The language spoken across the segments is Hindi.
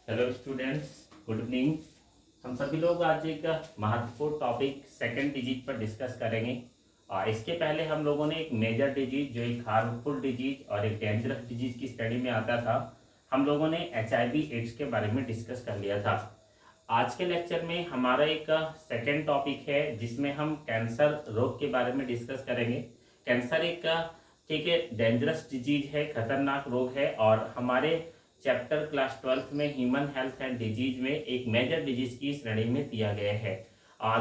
Hello students, good evening. हम सभी लोग आज एक महत्वपूर्ण टॉपिक सेकंड डिजीज पर डिस्कस करेंगे। इसके पहले हम लोगों ने एक मेजर डिजीज जो एक हार्मफुल डिजीज और एक डेंजरस डिजीज की स्टडी में आता था, हम लोगों ने HIV एड्स के बारे में डिस्कस कर लिया था। आज के लेक्चर में हमारा एक सेकंड टॉपिक है जिसमें हम कैंसर रोग के बारे में डिस्कस करेंगे। कैंसर एक ठीक है डेंजरस डिजीज है, खतरनाक रोग है और हमारे चैप्टर क्लास 12th में ह्यूमन हेल्थ एंड डिजीज में एक मेजर डिजीज की श्रेणी में दिया गया है।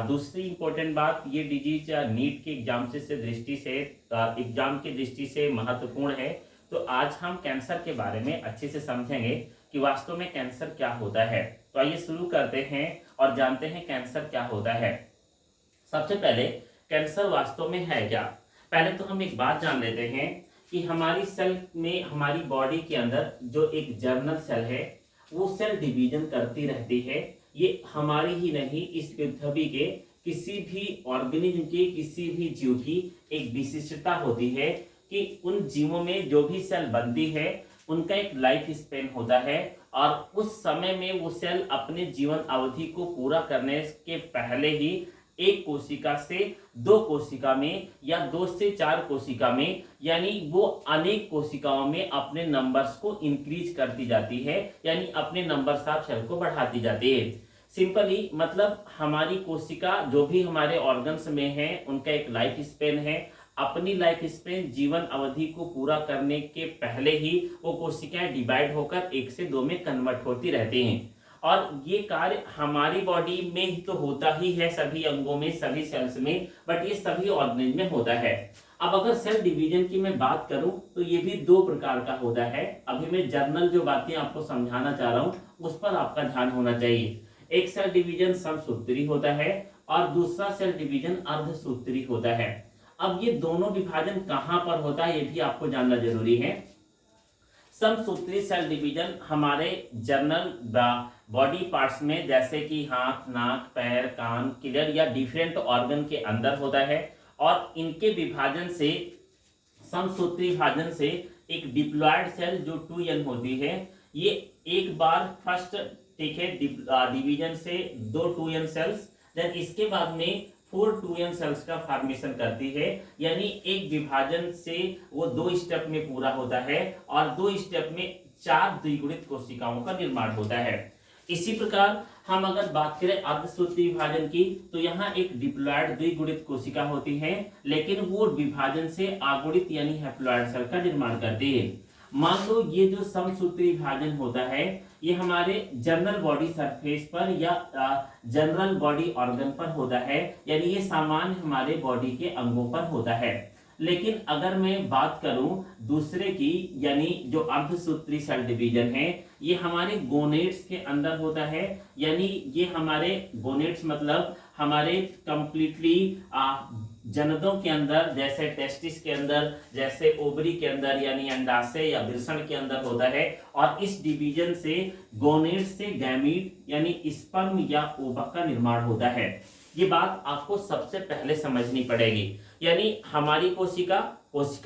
दूसरी इंपॉर्टेंट बात, ये डिजीज नीट के एग्जाम की दृष्टि से महत्वपूर्ण है। तो आज हम कैंसर के बारे में अच्छे से समझेंगे कि वास्तव में कैंसर क्या होता है। तो आइए शुरू करते हैं और जानते हैं कैंसर क्या होता है। सबसे पहले कैंसर वास्तव में है क्या। पहले तो हम एक बात जान लेते हैं कि हमारी सेल में, हमारी बॉडी के अंदर जो एक जर्नल सेल है वो सेल डिवीजन करती रहती है। ये हमारी ही नहीं, इस पृथ्वी के किसी भी ऑर्गेनिज्म की, किसी भी जीव की एक विशिष्टता होती है कि उन जीवों में जो भी सेल बनती है उनका एक लाइफ स्पेन होता है और उस समय में वो सेल अपने जीवन अवधि को पूरा करने के पहले ही एक कोशिका से दो कोशिका में या 2 से 4 कोशिका में, यानी वो अनेक कोशिकाओं में अपने नंबर्स को इंक्रीज करती जाती है, यानी अपने नंबर्स ऑफ सेल को बढ़ाती जाती है। सिंपली मतलब हमारी कोशिका जो भी हमारे ऑर्गन्स में है उनका एक लाइफ स्पेन है। अपनी लाइफ स्पेन जीवन अवधि को पूरा करने के पहले ही वो कोशिकाएं डिवाइड होकर 1 से 2 में कन्वर्ट होती रहती हैं और ये कार्य हमारी बॉडी में ही तो होता ही है, सभी अंगों में, सभी सेल्स में, बट ये सभी ऑर्गेनिज्म में होता है। अब अगर सेल डिवीजन की मैं बात करूं तो ये भी 2 प्रकार का होता है। अभी मैं जर्नल जो बातें आपको समझाना चाह रहा हूं उस पर आपका ध्यान होना चाहिए। एक सेल डिवीजन समसूत्री होता है और दूसरा सेल डिवीजन अर्धसूत्री होता है। अब ये दोनों विभाजन कहां पर होता है ये भी आपको जानना जरूरी है। समसूत्री सेल डिवीजन हमारे जर्नल बॉडी पार्ट्स में, जैसे कि हाथ, नाक, पैर, कान, क्लियर या डिफरेंट ऑर्गन के अंदर होता है और इनके विभाजन से, समसूत्री विभाजन से एक डिप्लॉयड सेल जो 2n होती है, ये एक बार फर्स्ट ठीक है डिवीजन से 2 2n सेल्स, देन इसके बाद में 4 2n सेल्स का फॉर्मेशन करती है, यानी एक विभाजन से वो 2 स्टेप में पूरा होता है और 2 स्टेप में 4 द्विगुणित कोशिकाओं का निर्माण होता है। इसी प्रकार हम अगर बात करें अर्धसूत्री विभाजन की तो यहाँ एक डिप्लॉयड द्विगुणित कोशिका होती है, लेकिन वो विभाजन से अगुणित यानी हैप्लॉयड सेल का निर्माण करती है। मान लो ये जो समसूत्री विभाजन होता है ये हमारे जनरल बॉडी सरफेस पर या जनरल बॉडी ऑर्गन पर होता है, यानी ये सामान्य हमारे बॉडी के अंगों पर होता है। लेकिन अगर मैं बात करूं दूसरे की, यानी जो अर्धसूत्री सेल डिवीजन है, ये हमारे गोनेट्स के अंदर होता है, यानी ये हमारे गोनेट्स मतलब हमारे कंप्लीटली जनदों के अंदर, जैसे टेस्टिस के अंदर, जैसे ओवरी के अंदर यानी अंडाशय या वृषण के अंदर होता है और इस डिवीजन से गोनेट्स से गैमीट यानी स्पर्म या ओवक का निर्माण होता है। ये बात आपको सबसे पहले समझनी पड़ेगी, यानी हमारी कोशिका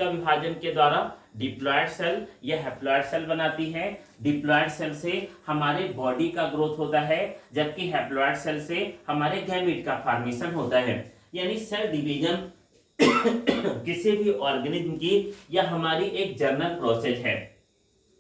विभाजन के द्वारा डिप्लॉयड सेल या हैप्लॉयड सेल बनाती है। डिप्लॉयड सेल से हमारे बॉडी का ग्रोथ होता है, जबकि हैप्लॉयड सेल से हमारे गैमीट का फॉर्मेशन होता है। यानी सेल डिवीजन किसी भी ऑर्गेनिज्म की या हमारी एक जर्नल प्रोसेस है।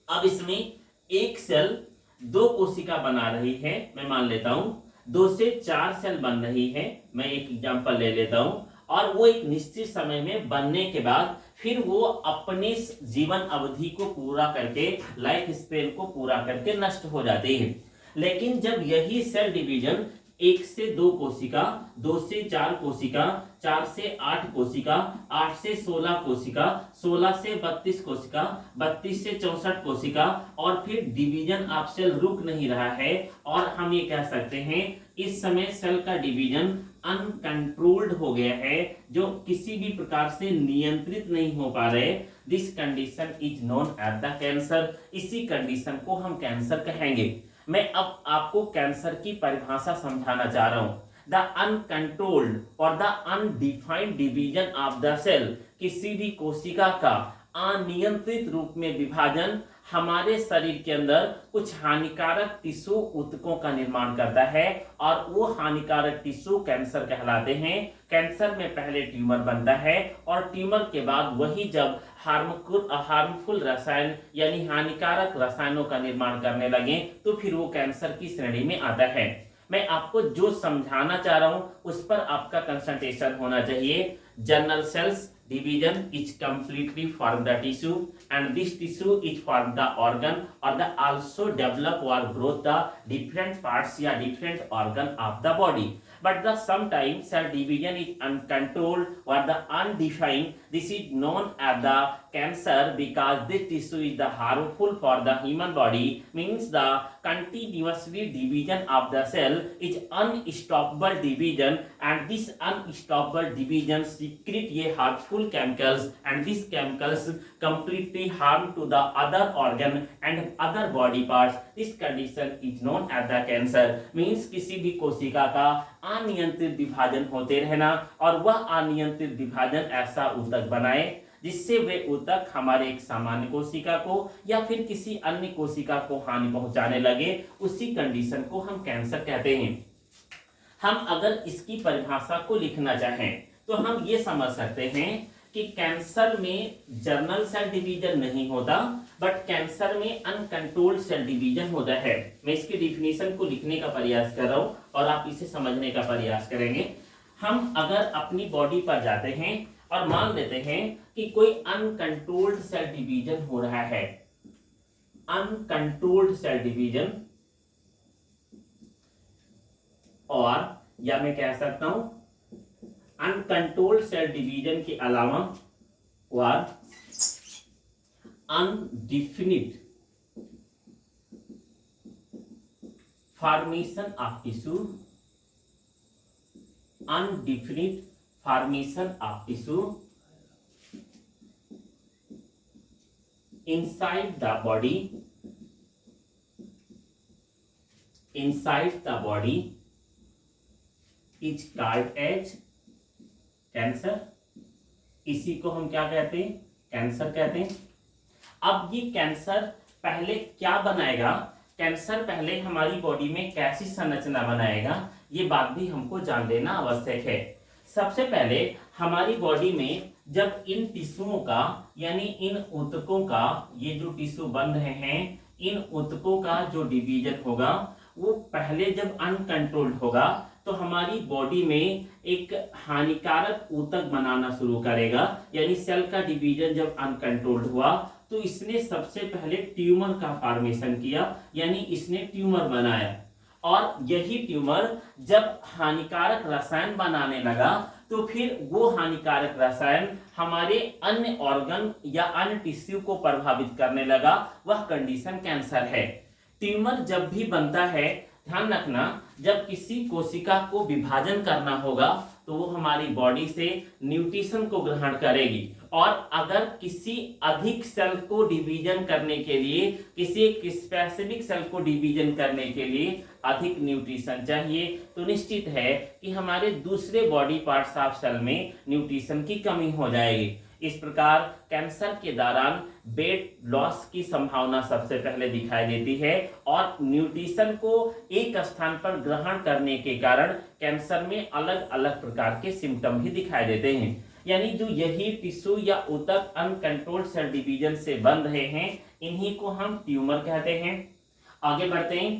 अब इसमें एक सेल 2 कोशिका बना रही है, मैं मान लेता हूं 2 से 4 सेल बन रही है, मैं एक एग्जांपल ले लेता हूं, और वो एक निश्चित समय में बनने के बाद फिर वो अपनी जीवन अवधि को पूरा करके, लाइफ स्पेन को पूरा करके नष्ट हो जाती है। लेकिन जब यही सेल डिवीजन 1 से 2 कोशिका, 2 से 4 कोशिका, 4 से 8 कोशिका, 8 से 16 कोशिका, 16 से 32 कोशिका, 32 से 64 कोशिका और फिर डिवीजन ऑफ सेल रुक नहीं रहा है और हम ये कह सकते हैं इस समय सेल का डिवीजन अनकंट्रोल्ड हो गया है, जो किसी भी प्रकार से नियंत्रित नहीं हो पा रहे। This condition is known as the cancer. इसी कंडीशन को हम कैंसर कहेंगे। मैं अब आपको कैंसर की परिभाषा समझाना चाह रहा हूं। द अनकंट्रोल्ड और the undefined division of the cell, किसी भी कोशिका का अनियंत्रित रूप में विभाजन हमारे शरीर के अंदर कुछ हानिकारक टिश्यू ऊतकों का निर्माण करता है और वो हानिकारक टिश्यू कैंसर कहलाते हैं। कैंसर में पहले ट्यूमर बनता है और ट्यूमर के बाद वही जब हार्मफुल रसायन यानी हानिकारक रसायनों का निर्माण करने लगे तो फिर वो कैंसर की श्रेणी में आता है। मैं आपको जो समझाना चाह रहा हूं उस पर आपका कंसंट्रेशन होना चाहिए। General cells division is completely form the tissue and this tissue is form the organ or the also develop or growth the different parts या different organ of the body, but the sometimes cell division is uncontrolled or the undefined. This is known as the cancer because this tissue is the harmful for the human body, means the continuously division of the cell is unstoppable division and this unstoppable division secrete ये harmful chemicals and these chemicals completely harm to the other organ and other body parts. This condition is known as the cancer, means किसी भी कोशिका का अनियंत्रित विभाजन होते रहना और वह अनियंत्रित विभाजन ऐसा ऊतक बनाए जिससे वे ऊतक हमारे एक सामान्य कोशिका को या फिर किसी अन्य कोशिका को हानि पहुंचाने लगे, उसी कंडीशन को हम कैंसर कहते हैं। हम अगर इसकी परिभाषा को लिखना चाहें तो हम ये समझ सकते हैं कि कैंसर में जर्नल सेल डिवीजन नहीं होता, बट कैंसर में अनकंट्रोल्ड सेल डिवीजन होता है। मैं इसकी डिफिनीशन को लिखने का प्रयास कर रहा हूं और आप इसे समझने का प्रयास करेंगे। हम अगर अपनी बॉडी पर जाते हैं और मान लेते हैं कि कोई अनकंट्रोल्ड सेल डिवीजन हो रहा है, अनकंट्रोल्ड सेल डिवीजन, और या मैं कह सकता हूं अनकंट्रोल्ड सेल डिवीजन के अलावा और indefinite formation of tissue, indefinite formation of tissue inside the body, inside the body is called as cancer. इसी को हम क्या कहते हैं? कैंसर कहते हैं। अब ये कैंसर पहले क्या बनाएगा, कैंसर पहले हमारी बॉडी में कैसी संरचना बनाएगा, ये बात भी हमको जान लेना आवश्यक है। सबसे पहले हमारी बॉडी में जब इन टिश्यूओं का यानी इन ऊतकों का, ये जो टिश्यू बन रहे हैं, इन ऊतकों का जो डिवीजन होगा वो पहले जब अनकंट्रोल्ड होगा तो हमारी बॉडी में एक हानिकारक ऊतक बनाना शुरू करेगा। यानी सेल का डिवीजन जब अनकंट्रोल्ड हुआ तो इसने सबसे पहले ट्यूमर का फॉर्मेशन किया, यानी इसने ट्यूमर बनाया। और यही ट्यूमर जब हानिकारक रसायन बनाने लगा तो फिर वो हानिकारक रसायन हमारे अन्य ऑर्गन या अन्य टिश्यू को प्रभावित करने लगा, वह कंडीशन कैंसर है। ट्यूमर जब भी बनता है, ध्यान रखना, जब किसी कोशिका को विभाजन करना होगा तो वो हमारी बॉडी से न्यूट्रिशन को ग्रहण करेगी, और अगर किसी अधिक सेल को डिवीजन करने के लिए, किसी एक स्पेसिफिक सेल को डिवीजन करने के लिए अधिक न्यूट्रिशन चाहिए तो निश्चित है कि हमारे दूसरे बॉडी पार्ट्स ऑफ सेल में न्यूट्रिशन की कमी हो जाएगी। इस प्रकार कैंसर के दौरान वेट लॉस की संभावना सबसे पहले दिखाई देती है और न्यूट्रिशन को एक स्थान पर ग्रहण करने के कारण कैंसर में अलग अलग प्रकार के सिम्टम भी दिखाई देते हैं। यानी जो यही टिश्यू या ऊतक अनकंट्रोल्ड सेल डिवीजन से बन रहे हैं, इन्हीं को हम ट्यूमर कहते हैं। आगे बढ़ते हैं।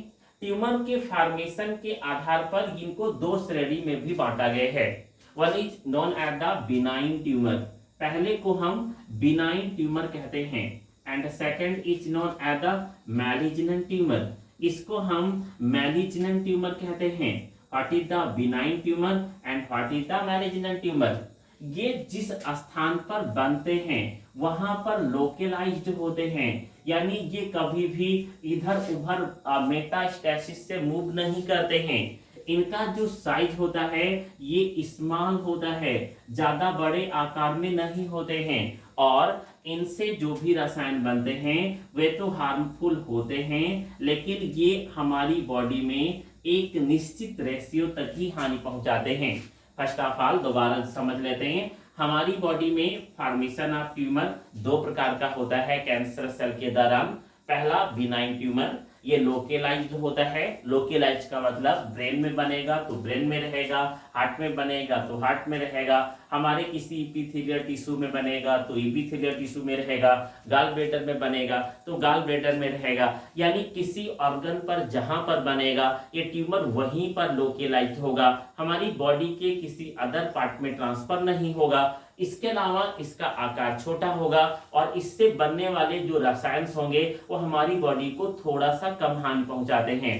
ट्यूमर के फॉर्मेशन के आधार पर इनको दो श्रेणी में भी बांटा गया है। One is known as the benign tumour, पहले को हम बिनाइन ट्यूमर कहते हैं, and second is known as the malignant tumour, इसको हम मैलिग्नेंट ट्यूमर कहते हैं। What is the benign tumour and what is the malignant tumour? ये जिस स्थान पर बनते हैं वहां पर लोकलाइज्ड होते हैं, यानी ये कभी भी इधर उधर मेटास्टेसिस से मूव नहीं करते हैं। इनका जो साइज होता है ये स्मॉल होता है, ज्यादा बड़े आकार में नहीं होते हैं, और इनसे जो भी रसायन बनते हैं वे तो हार्मफुल होते हैं, लेकिन ये हमारी बॉडी में एक निश्चित रेशियो तक ही हानि पहुंचाते हैं। फर्स्ट ऑफ ऑल दोबारा समझ लेते हैं। हमारी बॉडी में फॉर्मेशन ऑफ ट्यूमर दो प्रकार का होता है कैंसर सेल के दौरान। पहला बिनाइन ट्यूमर, ये लोकेलाइज्ड होता है। लोकेलाइज्ड का मतलब ब्रेन में बनेगा तो ब्रेन में रहेगा, हार्ट में बनेगा तो हार्ट में रहेगा, हमारे किसी इपिथेलियल टिश्यू में बनेगा तो इपिथेलियल टिश्यू में रहेगा, गाल ब्लैडर में बनेगा तो गाल ब्लैडर में रहेगा। यानी किसी ऑर्गन पर जहां पर बनेगा ये ट्यूमर वहीं पर लोकेलाइज्ड होगा, हमारी बॉडी के किसी अदर पार्ट में ट्रांसफर नहीं होगा। इसके अलावा इसका आकार छोटा होगा और इससे बनने वाले जो रसायन होंगे वो हमारी बॉडी को थोड़ा सा कम हानि पहुंचाते हैं।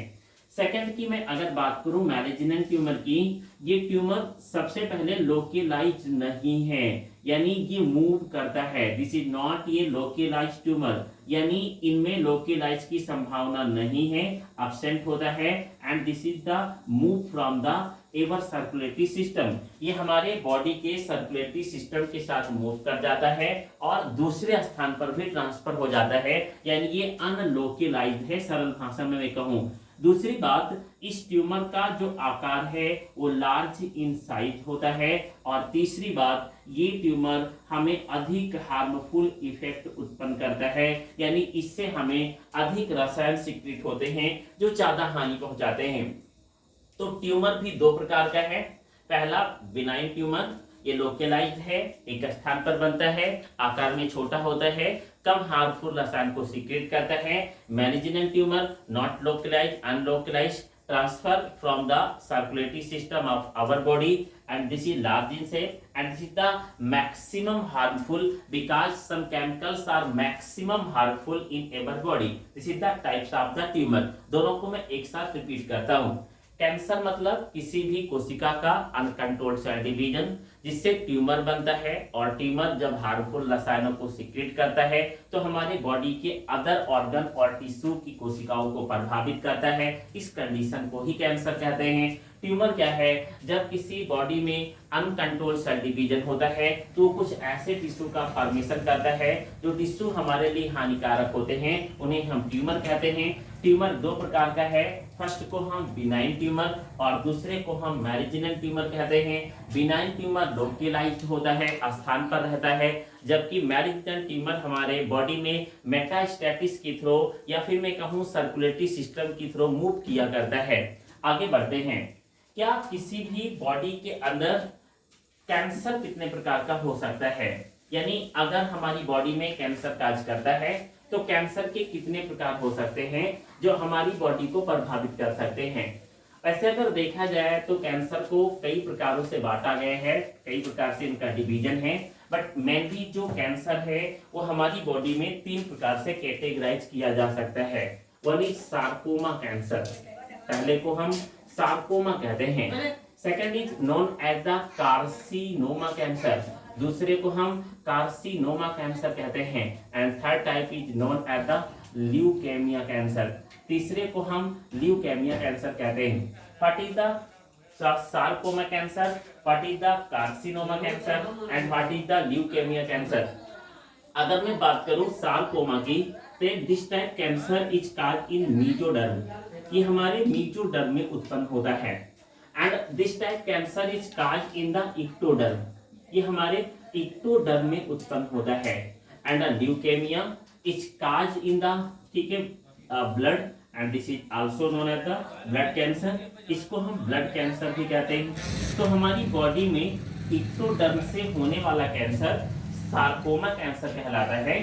सेकंड की मैं अगर बात करूं मैलिग्नेंट ट्यूमर की, ये ट्यूमर सबसे पहले लोकेलाइज्ड नहीं है, यानी ये मूव करता है। दिस इज नॉट ये लोकेलाइज्ड ट्यूमर, यानी इनमें लोकेलाइज की संभावना नहीं है, एब्सेंट होता है। And this is the move from the ever circulatory system, ये हमारे बॉडी के सर्कुलेटरी सिस्टम के साथ मूव कर जाता है और दूसरे स्थान पर भी ट्रांसफर हो जाता है, यानी ये अनलोकेलाइज्ड है, सरल भाषा में मैं कहूं। दूसरी बात, इस ट्यूमर का जो आकार है वो लार्ज इन साइज होता है। और तीसरी बात, ये ट्यूमर हमें अधिक हार्मफुल इफेक्ट उत्पन्न करता है, यानी इससे हमें अधिक रसायन सिक्रिट होते हैं जो ज्यादा हानि पहुंचाते हैं। तो ट्यूमर भी दो प्रकार का है, पहला बिनाइन ट्यूमर, ये लोकेलाइज्ड है, एक स्थान पर बनता है, आकार में छोटा होता है, कम हार्मफुल रसायन को सीक्रेट करता है। Malignant tumour not localised, unlocalised, transfer from the circulatory system of our body and this is large in shape and this is the maximum harmful because some chemicals are maximum harmful in our body. This is the types of the tumor. दोनों को मैं एक साथ रिपीट करता हूँ। कैंसर मतलब किसी भी कोशिका का अनकंट्रोल्ड सेल डिवीजन जिससे ट्यूमर बनता है, और ट्यूमर जब हार्मफुल रसायनों को सीक्रेट करता है तो हमारे बॉडी के अदर ऑर्गन और टिश्यू की कोशिकाओं को प्रभावित करता है। इस कंडीशन को ही कैंसर कहते हैं। ट्यूमर क्या है? जब किसी बॉडी में अनकंट्रोल्ड सेल डिवीजन होता है तो कुछ ऐसे टिश्यू का फॉर्मेशन करता है जो टिश्यू हमारे लिए हानिकारक होते हैं, उन्हें हम ट्यूमर कहते हैं। ट्यूमर दो प्रकार का है, फर्स्ट को हम बिनाइन ट्यूमर और दूसरे को हम मैलिग्नेंट ट्यूमर कहते हैं। बिनाइन ट्यूमर लोकेलाइज्ड होता है, स्थान पर रहता है, जबकि मैलिग्नेंट ट्यूमर हमारे बॉडी में मेटास्टैटिस के थ्रू या फिर मैं कहूँ सर्कुलेटरी सिस्टम के थ्रू मूव किया करता है। आगे बढ़ते हैं। क्या किसी भी बॉडी के अंदर कैंसर कितने प्रकार का हो सकता है, यानी अगर हमारी बॉडी में कैंसर काज करता है तो कैंसर के कितने प्रकार हो सकते हैं जो हमारी बॉडी को प्रभावित कर सकते हैं। वैसे अगर देखा जाए तो कैंसर को कई प्रकारों से बांटा गया है, कई प्रकार से इनका डिवीजन है, बट मेनली जो कैंसर है वो हमारी बॉडी में तीन प्रकार से कैटेगराइज किया जा सकता है। वन इज सार्कोमा कैंसर, पहले को हम सार्कोमा कहते हैं। Second is known as the carcinoma cancer, दूसरे को हम कार्सिनोमा कैंसर कहते हैं। And third type is known as the leukaemia cancer, तीसरे को हम ल्यूकेमिया कैंसर कहते हैं। What is the sarcoma cancer, what is the carcinoma cancer and what is the leukaemia cancer. अगर मैं बात करूं सार्कोमा की, तो this type cancer is cause in mesoderm, ये हमारे मीजोडर्म में उत्पन्न होता है। And this type cancer is cause in the ectoderm, ये हमारे इक्टोडर्म में उत्पन्न होता है। And leukaemia is cause in the, ठीक है, blood, and this is also known as the blood cancer, इसको हम ब्लड कैंसर भी कहते हैं। तो हमारी बॉडी में इक्टोडर्म से होने वाला कैंसर सार्कोमा कैंसर कहलाता है।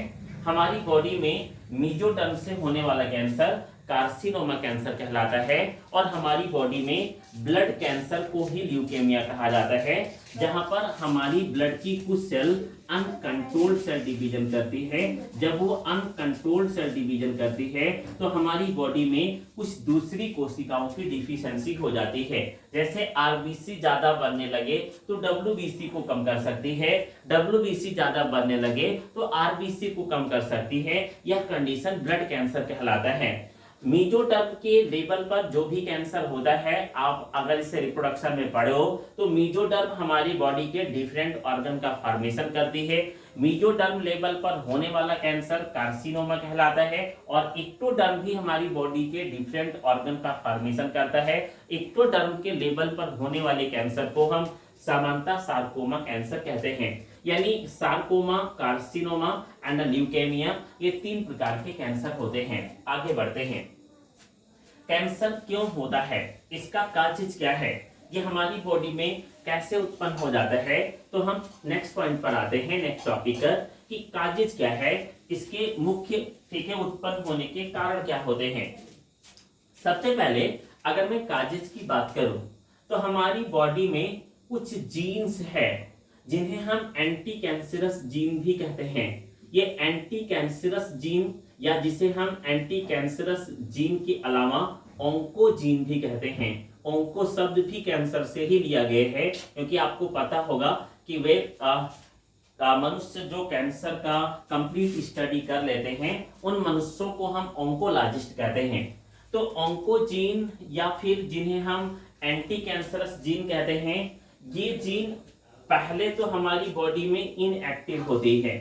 हमारी बॉडी में मीजोडर्म से होने वाला कैंसर कार्सिनोमा कैंसर कहलाता है। और हमारी बॉडी में ब्लड कैंसर को ही ल्यूकेमिया कहा जाता है, जहां पर हमारी ब्लड की कुछ सेल अनकंट्रोल्ड सेल डिवीजन करती है। जब वो अनकंट्रोल्ड सेल डिवीजन करती है तो हमारी बॉडी में कुछ दूसरी कोशिकाओं की डिफिशिएंसी हो जाती है। जैसे आरबीसी ज्यादा बनने लगे तो डब्ल्यूबीसी को कम कर सकती है, डब्ल्यूबीसी ज्यादा बनने लगे तो आरबीसी को कम कर सकती है। यह कंडीशन ब्लड कैंसर कहलाता है। मीजोडर्म के लेवल पर जो भी कैंसर होता है, आप अगर इसे रिप्रोडक्शन में पढ़े हो तो मीजोडर्म हमारी बॉडी के डिफरेंट ऑर्गन का फॉर्मेशन करती है। मीजोडर्म लेवल पर होने वाला कैंसर कार्सिनोमा कहलाता है। और इक्टोडर्म भी हमारी बॉडी के डिफरेंट ऑर्गन का फॉर्मेशन करता है। इक्टोडर्म के लेवल पर होने वाले कैंसर को हम सामान्यतः सार्कोमा कैंसर कहते हैं। यानी सार्कोमा, कार्सिनोमा एंड ल्यूकेमिया, ये 3 प्रकार के कैंसर होते हैं। आगे बढ़ते हैं, कैंसर क्यों होता है, इसका काजिज क्या है, ये हमारी बॉडी में कैसे उत्पन्न हो जाता है। तो हम नेक्स्ट पॉइंट पर आते हैं, नेक्स्ट टॉपिक पर, कि काजिज क्या है, इसके मुख्य ठीक है उत्पन्न होने के कारण क्या होते हैं। सबसे पहले अगर मैं काजिज की बात करूं तो हमारी बॉडी में कुछ जीन्स है जिन्हें हम एंटी कैंसरस जीन भी कहते हैं। ये एंटी कैंसरस जीन या जिसे हम एंटी कैंसरस जीन के अलावा ऑन्कोजीन भी कहते हैं। ऑन्को शब्द भी कैंसर से ही लिया गया है, क्योंकि आपको पता होगा कि वे मनुष्य जो कैंसर का कंप्लीट स्टडी कर लेते हैं उन मनुष्यों को हम ऑन्कोलॉजिस्ट कहते हैं। तो ऑन्कोजीन या फिर जिन्हें हम एंटी कैंसरस जीन कहते हैं, ये जीन पहले तो हमारी बॉडी में इनएक्टिव होती है,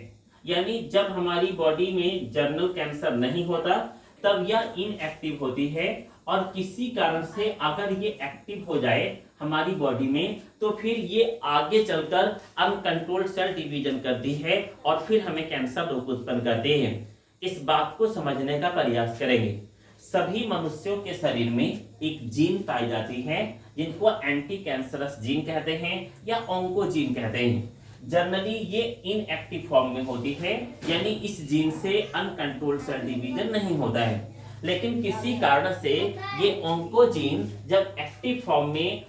यानी जब हमारी बॉडी में जर्नल कैंसर नहीं होता तब यह इनएक्टिव होती है, और किसी कारण से अगर ये एक्टिव हो जाए हमारी बॉडी में तो फिर ये आगे चलकर अनकंट्रोल्ड सेल डिवीजन करती है और फिर हमें कैंसर रोग उत्पन्न करते हैं। इस बात को समझने का प्रयास करेंगे। सभी मनुष्यों के शरीर में एक जीन पाई जाती है जिनको एंटी कैंसरस जीन कहते हैं या ऑन्कोजीन कहते हैं। जनरली ये इनएक्टिव फॉर्म में होती है, यानी इस जीन से अनकंट्रोल्ड सेल डिवीजन नहीं होता है। लेकिन किसी कारण से ये ऑन्कोजीन जब एक्टिव फॉर्म में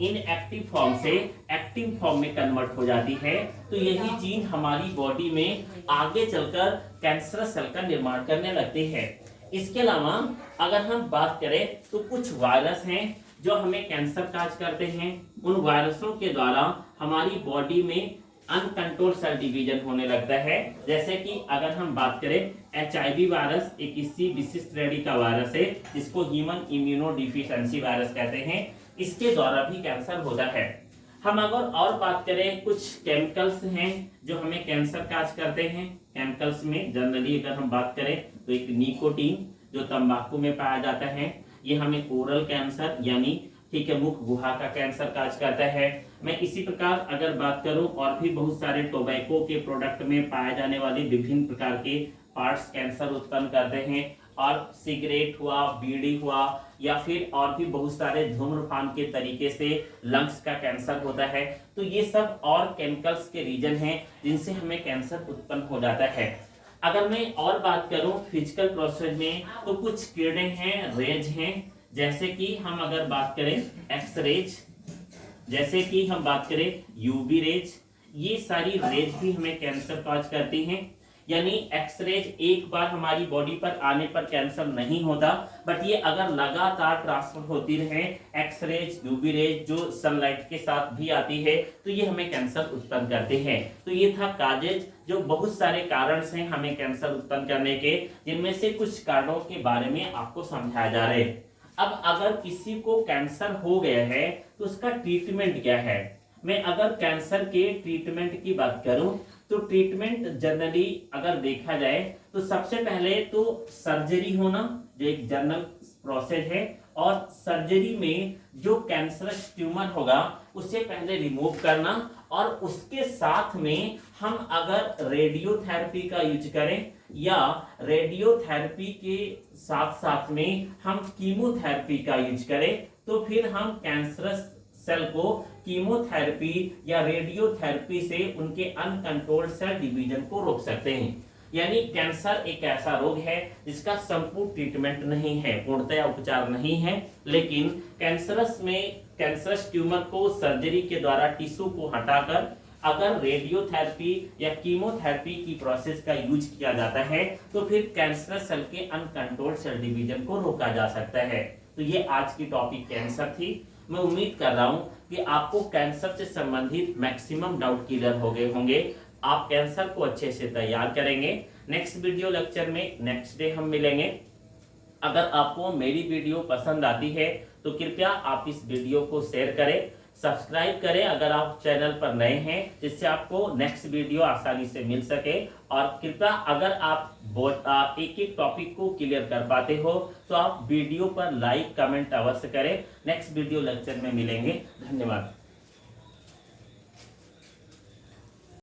इनएक्टिव फॉर्म से एक्टिव फॉर्म में कन्वर्ट हो जाती है, तो यही जीन हमारी बॉडी में आगे चलकर कैंसरस सेल का निर्माण करने लगती है। इसके अलावा अगर हम बात करें तो कुछ वायरस हैं जो हमें कैंसर काज करते हैं। उन वायरसों के द्वारा हमारी बॉडी में अनकंट्रोल्ड सेल डिवीजन होने लगता है। जैसे कि अगर हम बात करें HIV वायरस एक इसी विशिष्ट श्रेणी का वायरस है जिसको ह्यूमन इम्यूनो डिफिशिएंसी वायरस कहते हैं। इसके द्वारा भी कैंसर होता है। हम अगर और बात करें, कुछ केमिकल्स हैं जो हमें कैंसर काज करते हैं। केमिकल्स में जनरली अगर हम बात करें तो एक निकोटीन जो तंबाकू में पाया जाता है, ये हमें ओरल कैंसर यानी ठीक है मुख गुहा का कैंसर काज करता है। मैं इसी प्रकार अगर बात करूं और भी बहुत सारे टोबैको के प्रोडक्ट में पाए जाने वाले विभिन्न प्रकार के पार्ट्स कैंसर उत्पन्न करते हैं। और सिगरेट हुआ, बीड़ी हुआ, या फिर और भी बहुत सारे धूम्रपान के तरीके से लंग्स का कैंसर होता है। तो ये सब और केमिकल्स के रीजन हैं जिनसे हमें कैंसर उत्पन्न हो जाता है। अगर मैं और बात करूं फिजिकल प्रोसेस में, तो कुछ किरणें हैं, रेज हैं, जैसे कि हम अगर बात करें एक्स रेज, जैसे कि हम बात करें यूवी रेज, ये सारी रेज भी हमें कैंसर कॉज करती हैं। यानी एक्सरेज एक बार हमारी बॉडी पर आने पर कैंसर नहीं होता, बट ये अगर लगातार ट्रांसफर होती रहे, एक्सरेज यूवी रेज जो सनलाइट के साथ भी आती है, तो ये हमें कैंसर उत्पन्न करते हैं। तो ये था काजेज, जो बहुत सारे कारण हैं हमें कैंसर उत्पन्न करने के, जिनमें से कुछ कारणों के बारे में आपको समझाया जा रहा है। अब अगर किसी को कैंसर हो गया है तो उसका ट्रीटमेंट क्या है। मैं अगर कैंसर के ट्रीटमेंट की बात करूं तो ट्रीटमेंट जनरली अगर देखा जाए तो सबसे पहले तो सर्जरी होना जो एक जनरल प्रोसेस है, और सर्जरी में जो कैंसरस ट्यूमर होगा उसे पहले रिमूव करना, और उसके साथ में हम अगर रेडियोथेरेपी का यूज करें या रेडियोथेरेपी के साथ साथ में हम कीमोथेरेपी का यूज करें, तो फिर हम कैंसरस सेल को कीमोथेरेपी या रेडियोथेरेपी से उनके अनकंट्रोल्ड सेल डिवीजन को रोक सकते हैं। यानी कैंसर एक ऐसा रोग है जिसका संपूर्ण ट्रीटमेंट नहीं है, पूर्णतया उपचार नहीं है, लेकिन कैंसरस ट्यूमर को सर्जरी के द्वारा टिश्यू को हटाकर अगर रेडियोथेरेपी या कीमोथेरेपी की प्रोसेस का यूज किया जाता है तो फिर कैंसरस सेल के अनकंट्रोल्ड सेल डिवीजन को रोका जा सकता है। तो ये आज की टॉपिक कैंसर थी। मैं उम्मीद कर रहा हूं कि आपको कैंसर से संबंधित मैक्सिमम डाउट क्लियर हो गए होंगे। आप कैंसर को अच्छे से तैयार करेंगे। नेक्स्ट वीडियो लेक्चर में नेक्स्ट डे हम मिलेंगे। अगर आपको मेरी वीडियो पसंद आती है तो कृपया आप इस वीडियो को शेयर करें, सब्सक्राइब करें अगर आप चैनल पर नए हैं, जिससे आपको नेक्स्ट वीडियो आसानी से मिल सके। और कृपया अगर आप एक एक टॉपिक को क्लियर कर पाते हो तो आप वीडियो पर लाइक कमेंट अवश्य करें। नेक्स्ट वीडियो लेक्चर में मिलेंगे। धन्यवाद।